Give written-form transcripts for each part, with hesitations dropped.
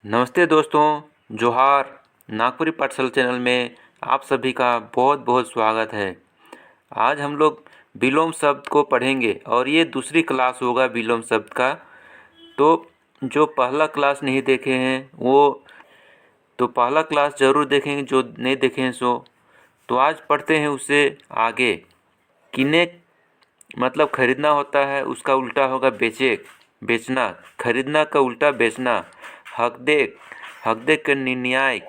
नमस्ते दोस्तों, जोहार। नागपुरी पाठशाला चैनल में आप सभी का बहुत बहुत स्वागत है। आज हम लोग विलोम शब्द को पढ़ेंगे और ये दूसरी क्लास होगा विलोम शब्द का। तो जो पहला क्लास नहीं देखे हैं वो तो पहला क्लास ज़रूर देखेंगे, जो नहीं देखे हैं सो। तो आज पढ़ते हैं उससे आगे। किने मतलब खरीदना होता है, उसका उल्टा होगा बेचना। खरीदना का उल्टा बेचना। हक दे का न्याय।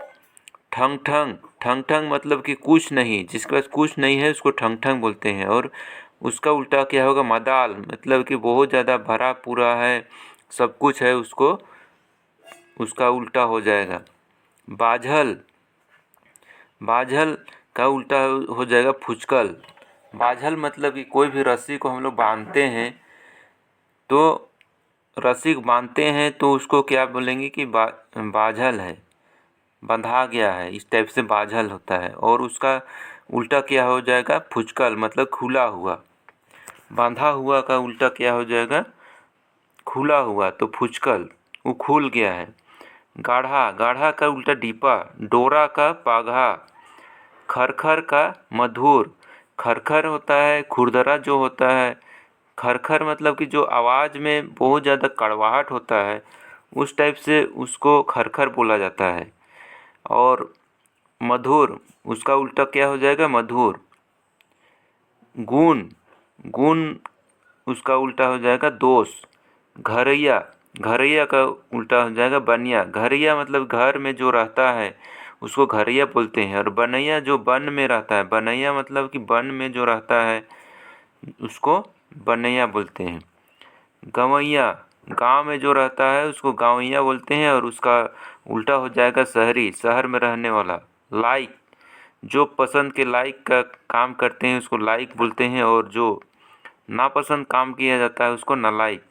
ठंग ठंग ठंग ठंग मतलब कि कुछ नहीं, जिसके पास कुछ नहीं है उसको ठंग ठंग बोलते हैं। और उसका उल्टा क्या होगा? मदाल मतलब कि बहुत ज़्यादा भरा पूरा है, सब कुछ है, उसका उल्टा हो जाएगा बाझल। बाझल का उल्टा हो जाएगा फुचकल। बाझल मतलब कि कोई भी रस्सी को हम लोग बांधते हैं, तो रस्सी बांधते हैं तो उसको क्या बोलेंगे कि बाझल है, बंधा गया है, इस टाइप से बाझल होता है। और उसका उल्टा क्या हो जाएगा? फुचकल मतलब खुला हुआ। बांधा हुआ का उल्टा क्या हो जाएगा? खुला हुआ, तो फुचकल, वो खुल गया है। गाढ़ा गाढ़ा का उल्टा डीपा। डोरा का पाघा। खरखर का मधुर। खरखर होता है खुरदरा जो होता है। खरखर मतलब कि जो आवाज़ में बहुत ज़्यादा कड़वाहट होता है, उस टाइप से उसको खरखर बोला जाता है। और मधुर, उसका उल्टा क्या हो जाएगा? मधुर। गुण गुण उसका उल्टा हो जाएगा दोष। घरैया घरैया का उल्टा हो जाएगा बनिया। घरैया मतलब घर में जो रहता है उसको घरैया बोलते हैं। और बनैया जो वन में रहता है, बनैया मतलब कि वन में जो रहता है उसको बनैया बोलते हैं। गंवैया गांव में जो रहता है उसको गांवैया बोलते हैं। और उसका उल्टा हो जाएगा शहरी, शहर में रहने वाला। लाइक जो पसंद के लायक का काम करते हैं उसको लायक बोलते हैं। और जो नापसंद काम किया जाता है उसको नालायक।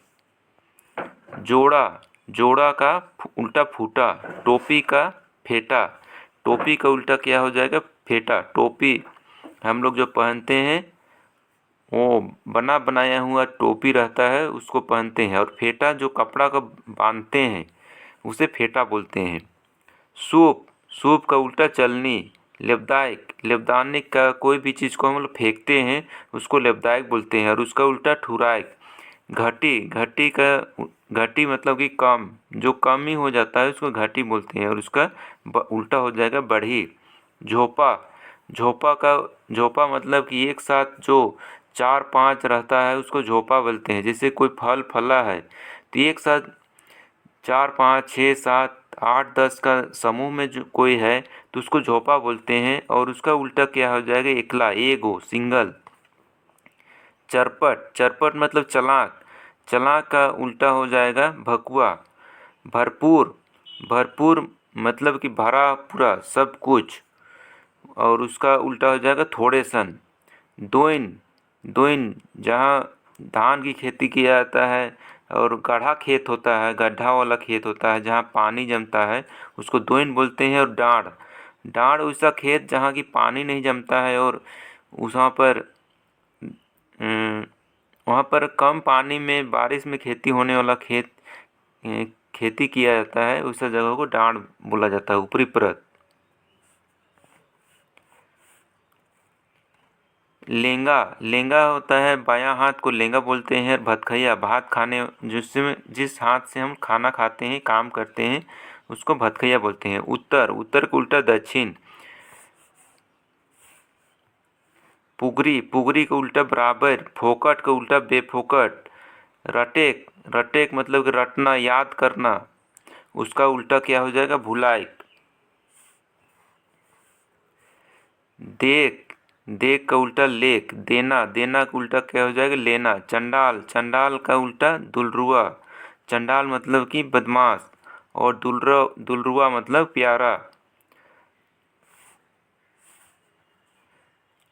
जोड़ा जोड़ा का उल्टा फूटा। टोपी का फेटा। टोपी का उल्टा क्या हो जाएगा? फेटा। टोपी हम लोग जो पहनते हैं वो बना बनाया हुआ टोपी रहता है, उसको पहनते हैं। और फेटा जो कपड़ा का बांधते हैं उसे फेटा बोलते हैं। सूप सूप का उल्टा चलनी। लेबदायक लेबदानिक का कोई भी चीज़ को हम लोग फेंकते हैं उसको लेबदायक बोलते हैं। और उसका उल्टा ठुरायक। घटी घटी का घटी मतलब कि कम, जो कम ही हो जाता है उसको घटी बोलते हैं। और उसका उल्टा हो जाएगा बढ़ी। झोपा झोपा मतलब कि एक साथ जो 4-5 रहता है उसको झोपा बोलते हैं। जैसे कोई फल फला है तो एक साथ 4-5-6-7-8-10 का समूह में जो कोई है तो उसको झोपा बोलते हैं। और उसका उल्टा क्या हो जाएगा? एकला, एगो, सिंगल। चरपट चरपट मतलब चालाक। चालाक का उल्टा हो जाएगा भकुआ। भरपूर भरपूर मतलब कि भरा पूरा सब कुछ। और उसका उल्टा हो जाएगा थोड़े सन। दोइन दोइन जहाँ धान की खेती किया जाता है और गड्ढा खेत होता है, गड्ढा वाला खेत होता है जहाँ पानी जमता है उसको दोइन बोलते हैं। और डांड डांड वैसा खेत जहाँ की पानी नहीं जमता है और वहाँ पर वहाँ पर कम पानी में बारिश में खेती होने वाला खेती किया जाता है, उस जगह को डांड बोला जाता है, ऊपरी परत। लेंगा लेंगा होता है बायां हाथ को लेंगा बोलते हैं। भतखैया भात खाने जिसमें जिस हाथ से हम खाना खाते हैं, काम करते हैं, उसको भतखैया बोलते हैं। उत्तर उत्तर का उल्टा दक्षिण। पुगरी पुगरी का उल्टा बराबर। फोकट का उल्टा बेफोकट। रटेक रटेक मतलब कि रटना, याद करना, उसका उल्टा क्या हो जाएगा? भुलायक। देख देख का उल्टा लेख। देना देना का उल्टा क्या हो जाएगा? लेना। चंडाल चंडाल का उल्टा दुलरुआ। चंडाल मतलब कि बदमाश। और दुलरुआ मतलब प्यारा।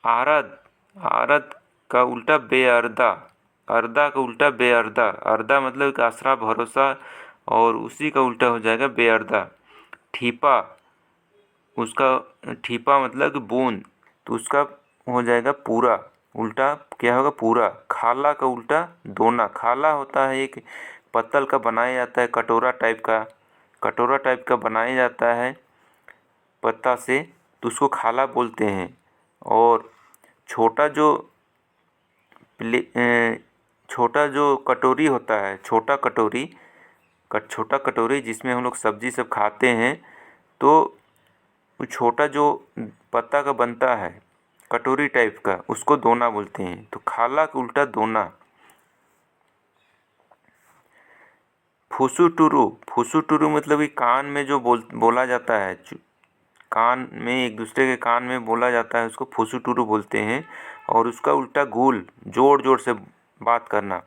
आरद आरद का उल्टा बेअर्दा। अर्दा का उल्टा बेअर्दा। अर्दा मतलब कि आसरा, भरोसा, और उसी का उल्टा हो जाएगा बेअर्दा। ठीपा उसका ठीपा मतलब कि बूंद, तो उसका हो जाएगा पूरा। उल्टा क्या होगा? पूरा। खाला का उल्टा दोना। खाला होता है एक पत्तल का बनाया जाता है, कटोरा टाइप का, कटोरा टाइप का बनाया जाता है पत्ता से, तो उसको खाला बोलते हैं। और छोटा जो छोटा जो कटोरी होता है, छोटा कटोरी जिसमें हम लोग सब्जी सब खाते हैं, तो वो छोटा जो पत्ता का बनता है कटोरी टाइप का, उसको दोना बोलते हैं। तो खाला का उल्टा दोना। फुसुटुरु मतलब कि कान में जो बोला जाता है, कान में, एक दूसरे के कान में बोला जाता है, उसको फुसुटुरु बोलते हैं। और उसका उल्टा गुल, जोर जोर से बात करना।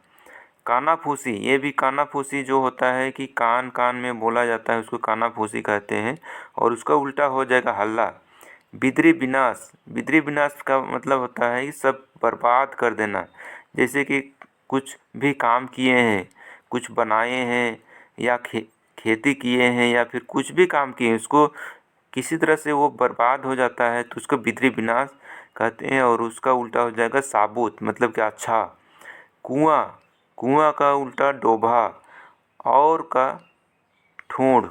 कानाफूसी, ये भी कानाफूसी जो होता है कि कान कान में बोला जाता है, उसको कानाफूसी कहते हैं। और उसका उल्टा हो जाएगा हल्ला। बिदरी विनाश का मतलब होता है कि सब बर्बाद कर देना। जैसे कि कुछ भी काम किए हैं, कुछ बनाए हैं, या खेती किए हैं, या फिर कुछ भी काम किए हैं, उसको किसी तरह से वो बर्बाद हो जाता है, तो उसको बिदरी विनाश कहते हैं। और उसका उल्टा हो जाएगा साबुत, मतलब कि अच्छा। कुआं का उल्टा डोभा। और का ठूंठ।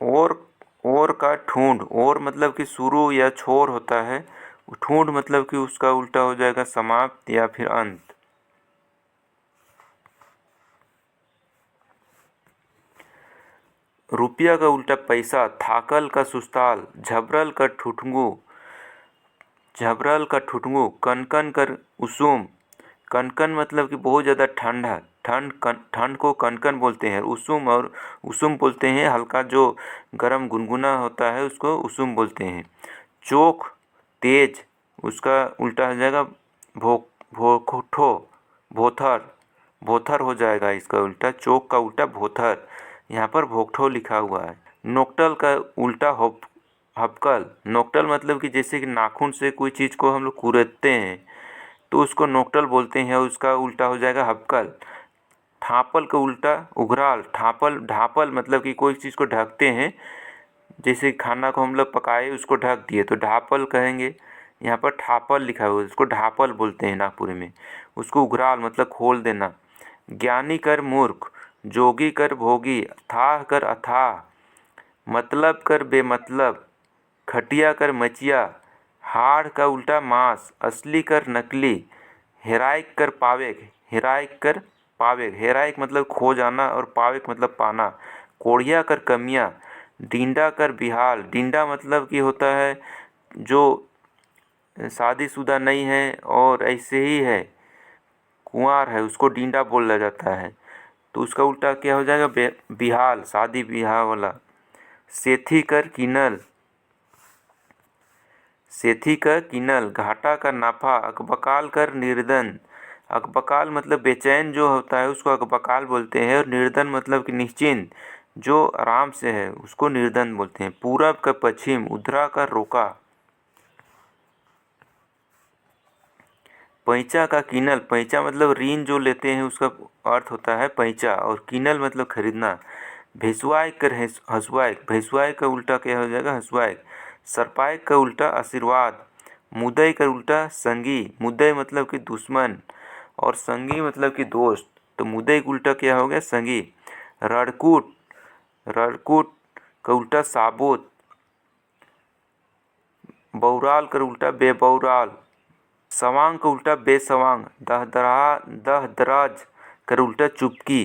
और का ठूंठ, और मतलब कि शुरू या छोर होता है। ठूंठ मतलब कि उसका उल्टा हो जाएगा समाप्त या फिर अंत। रुपया का उल्टा पैसा। थाकल का सुस्ताल। झबरल का ठुठुंगू। कनकन कर उसूम। कनकन मतलब कि बहुत ज़्यादा ठंड है, ठंड को कनकन बोलते हैं। उसूम बोलते हैं हल्का जो गर्म गुनगुना होता है, उसको उसूम बोलते हैं। चोख, तेज, उसका उल्टा हो जाएगा भोखठो, भोथर। भोथर हो जाएगा इसका उल्टा। चोक का उल्टा भोथर। यहाँ पर भोगठो लिखा हुआ है। नोक्टल का उल्टा हपकल। नोक्टल मतलब कि जैसे कि नाखून से कोई चीज़ को हम लोग कुरेदते हैं, तो उसको नोक्टल बोलते हैं। और उसका उल्टा हो जाएगा हपकल। ठापल का उल्टा उघराल। ढापल मतलब कि कोई चीज़ को ढकते हैं, जैसे खाना को हम लोग पकाए, उसको ढक दिए तो ढापल कहेंगे। यहाँ पर ठापल लिखा हुआ है, उसको ढापल बोलते हैं नागपुरी में। उसको उघराल मतलब खोल देना। ज्ञानी कर मूर्ख। जोगी कर भोगी। थाह कर अथाह। मतलब कर बेमतलब। खटिया कर मचिया। हाड़ का उल्टा मांस। असली कर नकली। हेराइक कर पावेक। हेराइक मतलब खो जाना, और पावेक मतलब पाना। कोढ़िया कर कमियाँ। डींडा कर बिहाल। डींडा मतलब कि होता है जो शादीशुदा नहीं है और ऐसे ही है, कुंवार है, उसको डींडा बोला जाता है। तो उसका उल्टा क्या हो जाएगा? बिहाल, शादी ब्याह वाला। सेथी कर किनल। घाटा का नाफा। अकबकाल कर निर्धन। अकबकाल मतलब बेचैन जो होता है, उसको अकबकाल बोलते हैं। और निर्धन मतलब कि निश्चिंत, जो आराम से है, उसको निर्धन बोलते हैं। पूरब का पश्चिम। उधरा का रोका। पैंचा का किनल। पैंचा मतलब ऋण जो लेते हैं, उसका अर्थ होता है पैंचा। और किनल मतलब खरीदना। भेसुआई कर हंसुआई। भेसुआई का उल्टा क्या हो जाएगा? हंसुआई। सरपाई का उल्टा आशीर्वाद। मुदई का उल्टा संगी। मुदई मतलब कि दुश्मन, और संगी मतलब कि दोस्त। तो मुदई का उल्टा क्या हो गया? संगी। रड़कूट का उल्टा साबुत। बौराल का उल्टा बेबौराल। सवांग का उल्टा बेसवांग। दहदराज का उल्टा चुपकी।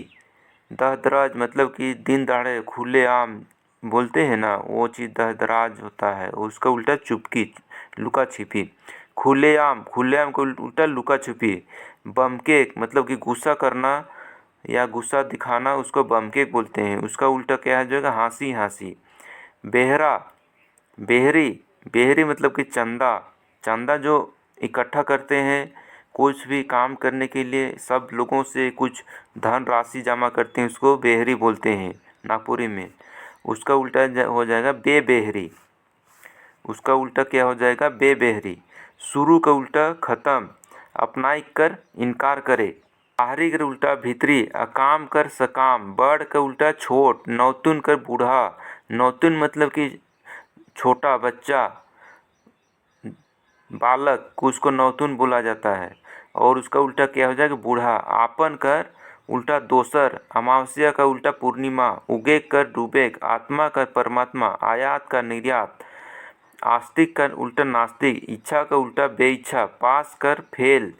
दहदराज मतलब कि दिन दहाड़े खुले आम बोलते हैं ना, वो चीज़ दहदराज होता है। उसका उल्टा चुपकी, लुका छिपी। खुलेआम का उल्टा लुका छिपी। बमकेक मतलब कि गुस्सा करना या गुस्सा दिखाना, उसको बमकेक बोलते हैं। उसका उल्टा क्या हो जाएगा? हंसी हंसी। बेहरा, बेहरी मतलब कि चंदा जो इकट्ठा करते हैं कुछ भी काम करने के लिए, सब लोगों से कुछ धन राशि जमा करते हैं, उसको बेहरी बोलते हैं नागपुरी में। उसका उल्टा हो जाएगा बेबेहरी। उसका उल्टा क्या हो जाएगा? बेबेहरी। शुरू का उल्टा ख़त्म। अपनाई कर इनकार करे। बाहरी का उल्टा भीतरी। अकाम कर सकाम। बड़ का उल्टा छोट। नौतुन कर बूढ़ा। नौतुन मतलब कि छोटा बच्चा, बालक को उसको नौतुन बोला जाता है। और उसका उल्टा क्या हो जाएगा? बूढ़ा। आपन कर उल्टा दोसर, अमावस्या का उल्टा पूर्णिमा, उगेग कर डूबेग, आत्मा का परमात्मा, आयात का निर्यात, आस्तिक का उल्टा नास्तिक, इच्छा का उल्टा बेइच्छा, पास कर फेल,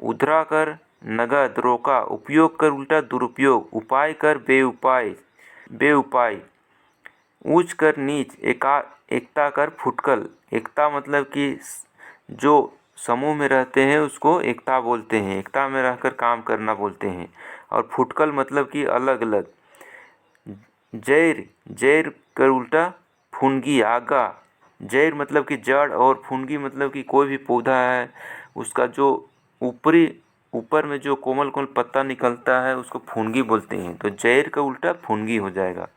उधरा कर नगद रोका, उपयोग कर उल्टा दुरुपयोग, उपाय कर बेउपाय, ऊंच कर नीच, एकता कर फुटकल। एकता मतलब कि जो समूह में रहते हैं उसको एकता बोलते हैं, एकता में रहकर काम करना बोलते हैं। और फुटकल मतलब कि अलग अलग। जैर कर उल्टा फुनगी आगा, जैर मतलब कि जड़ और फुनगी मतलब कि कोई भी पौधा है उसका जो ऊपर में जो कोमल कोमल पत्ता निकलता है उसको फुनगी बोलते हैं। तो जैर का उल्टा फुनगी हो जाएगा।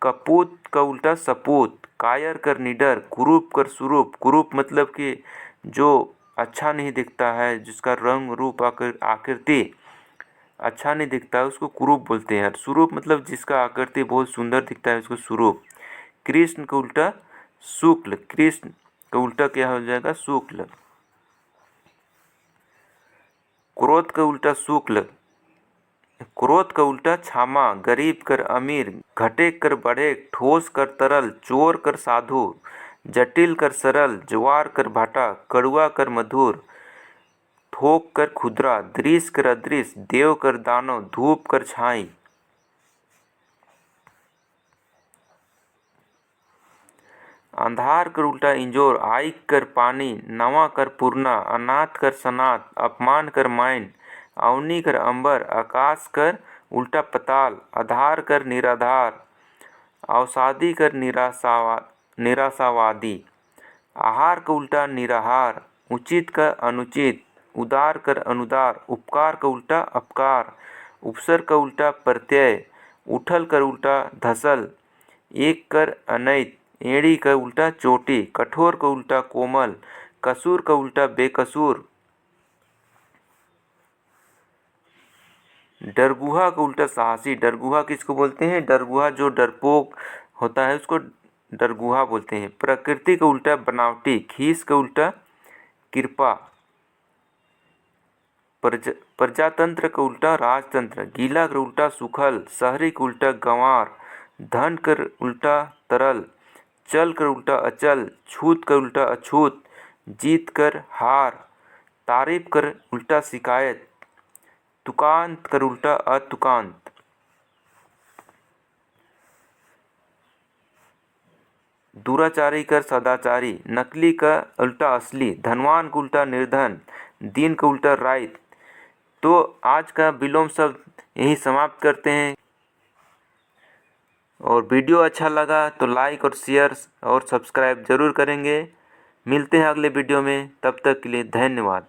कपूत का उल्टा सपूत, कायर कर निडर, कुरूप कर सुरूप। कुरूप मतलब कि जो अच्छा नहीं दिखता है, जिसका रंग रूप आकृति अच्छा नहीं दिखता है उसको कुरूप बोलते हैं। सुरूप मतलब जिसका आकृति बहुत सुंदर दिखता है उसको सुरूप। कृष्ण का उल्टा शुक्ल, कृष्ण का उल्टा क्या हो जाएगा? शुक्ल। क्रोध का उल्टा शुक्ल, क्रोध का उल्टा क्षमा, गरीब कर अमीर, घटे कर बढ़े, ठोस कर तरल, चोर कर साधु, जटिल कर सरल, ज्वार कर भाटा, कड़ुआ कर मधुर, थोक कर खुदरा, दृश्य कर अदृश्य, देव कर दानव, धूप कर छाई। अंधार कर उल्टा इंजोर, आइक कर पानी, नवा कर पुरना, अनाथ कर सनात, अपमान कर माइन, अवनी कर अंबर, आकाश कर उल्टा पताल, आधार कर निराधार, अवसादी कर निराशावादी, आहार का उल्टा निराहार, उचित का अनुचित, उदार कर अनुदार, उपकार का उल्टा अपकार, उपसर का उल्टा प्रत्यय, उठल कर उल्टा धसल, एक कर अनैत, एड़ी का उल्टा चोटी, कठोर का उल्टा कोमल, कसूर का उल्टा बेकसूर, डरगुहा का उल्टा साहसी। डरगुहा किसको बोलते हैं? डरगुहा जो डरपोक होता है उसको डरगुहा बोलते हैं। प्रकृति का उल्टा बनावटी, खीस का उल्टा कृपा, प्रजातंत्र का उल्टा राजतंत्र, गीला का उल्टा सुखल, शहरी का उल्टा गंवार, धन कर उल्टा तरल, चल कर उल्टा अचल, छूत कर उल्टा अछूत, जीत कर हार, तारीफ कर उल्टा शिकायत, तुकांत कर उल्टा अतुकांत। दुराचारी कर सदाचारी, नकली का उल्टा असली, धनवान का उल्टा निर्धन, दीन का उल्टा राइत। तो आज का विलोम शब्द यही समाप्त करते हैं। और वीडियो अच्छा लगा तो लाइक और शेयर और सब्सक्राइब ज़रूर करेंगे। मिलते हैं अगले वीडियो में, तब तक के लिए धन्यवाद।